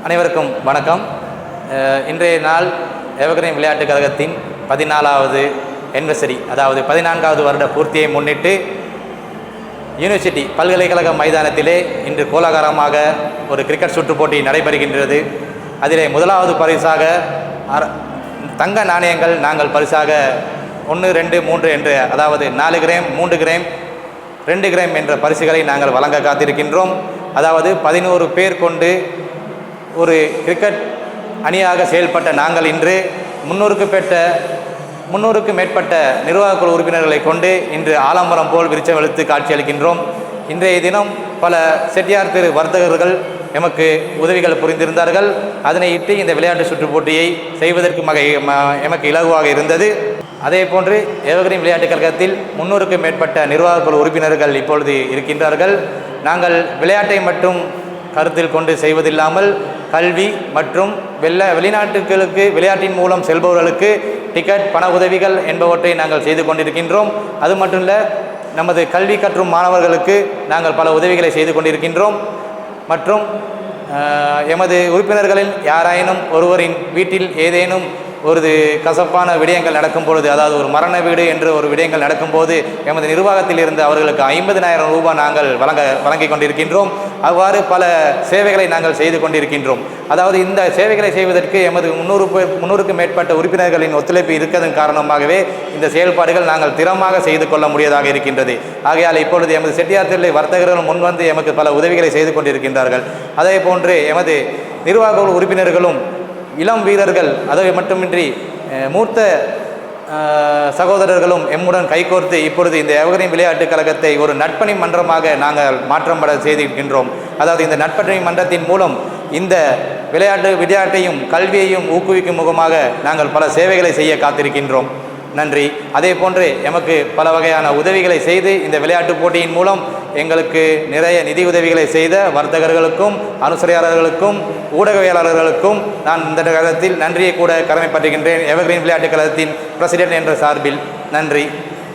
அனைவருக்கும் வணக்கம். இன்றைய நாள் எவர்கிரீன் விளையாட்டுக் கழகத்தின் 14வது அனிவர்சரி, அதாவது 14வது வருட பூர்த்தியை முன்னிட்டு யூனிவர்சிட்டி பல்கலைக்கழக மைதானத்திலே இன்று கோலாகலமாக ஒரு கிரிக்கெட் சுற்றுப் போட்டி நடைபெறுகின்றது. அதிலே முதலாவது பரிசாக தங்க நாணயங்கள் நாங்கள் பரிசாக 1, 2, 3 என்று, அதாவது 4 கிராம், 3 கிராம், 2 கிராம் என்ற பரிசுகளை நாங்கள் வழங்க காத்திருக்கின்றோம். அதாவது 11 பேர் கொண்டு ஒரு கிரிக்கெட் அணியாக செயல்பட்ட நாங்கள் இன்று 300க்கு மேற்பட்ட நிர்வாகக்குழு உறுப்பினர்களை கொண்டு இன்று ஆலமரம் போல் விருச்சம் காட்சியளிக்கின்றோம். இன்றைய தினம் பல செட்டியார் திரு வர்த்தகர்கள் எமக்கு உதவிகள் புரிந்திருந்தார்கள். அதனை இட்டு இந்த விளையாட்டு சுற்றுப் போட்டியை செய்வதற்கு எமக்கு இலகுவாக இருந்தது. அதே போன்று எவர்கிரீன் விளையாட்டுக் கழகத்தில் 300க்கும் மேற்பட்ட நிர்வாகக்குழு உறுப்பினர்கள் இப்பொழுது இருக்கின்றார்கள். நாங்கள் விளையாட்டை மட்டும் கருத்தில் கொண்டு செய்வதில்லாமல் கல்வி மற்றும் வெளிநாட்டுகளுக்கு விளையாட்டின் மூலம் செல்பவர்களுக்கு டிக்கெட், பண உதவிகள் என்பவற்றை நாங்கள் செய்து கொண்டிருக்கின்றோம். அது மட்டும் இல்லை, நமது கல்வி கற்றும் மாணவர்களுக்கு நாங்கள் பல உதவிகளை செய்து கொண்டிருக்கின்றோம். மற்றும் எமது உறுப்பினர்களில் யாராயினும் ஒருவரின் வீட்டில் ஏதேனும் ஒரு கசப்பான விடயங்கள் நடக்கும் பொழுது, அதாவது ஒரு மரண வீடு என்று ஒரு விடயங்கள் நடக்கும்போது எமது நிர்வாகத்தில் இருந்து அவர்களுக்கு 50,000 ரூபாய் நாங்கள் வழங்கி கொண்டிருக்கின்றோம். அவ்வாறு பல சேவைகளை நாங்கள் செய்து கொண்டிருக்கின்றோம். அதாவது இந்த சேவைகளை செய்வதற்கு எமது 300க்கும் மேற்பட்ட உறுப்பினர்களின் ஒத்துழைப்பு இருக்கிறதன் காரணமாகவே இந்த செயல்பாடுகள் நாங்கள் திறமாக செய்து கொள்ள முடியதாக இருக்கின்றது. ஆகையால் இப்பொழுது எமது செட்டியார் தில்லை வர்த்தகர்கள் முன்வந்து எமக்கு பல உதவிகளை செய்து கொண்டிருக்கின்றார்கள். அதே போன்று எமது நிர்வாக உறுப்பினர்களும் இளம் வீரர்கள், அதை மட்டுமின்றி மூத்த சகோதரர்களும் எம்முடன் கைகோர்த்து இப்பொழுது இந்த எவர்கிரீன் விளையாட்டுக் கழகத்தை ஒரு நட்பணி மன்றமாக நாங்கள் மாற்றப்பட செய்திருக்கின்றோம். அதாவது இந்த நட்பணி மன்றத்தின் மூலம் இந்த விளையாட்டையும் கல்வியையும் ஊக்குவிக்கும் முகமாக நாங்கள் பல சேவைகளை செய்ய காத்திருக்கின்றோம். நன்றி. அதே போன்று எமக்கு பல வகையான உதவிகளை செய்து இந்த விளையாட்டுப் போட்டியின் மூலம் எங்களுக்கு நிறைய நிதி உதவிகளை செய்த வர்த்தகர்களுக்கும், அனுசரியாளர்களுக்கும், ஊடகவியலாளர்களுக்கும் நான் இந்த கழகத்தில் நன்றியை கூட கடமைப்பட்டுகின்றேன். எவர்கிரீன் விளையாட்டுக் கழகத்தின் பிரசிடென்ட் என்ற சார்பில் நன்றி.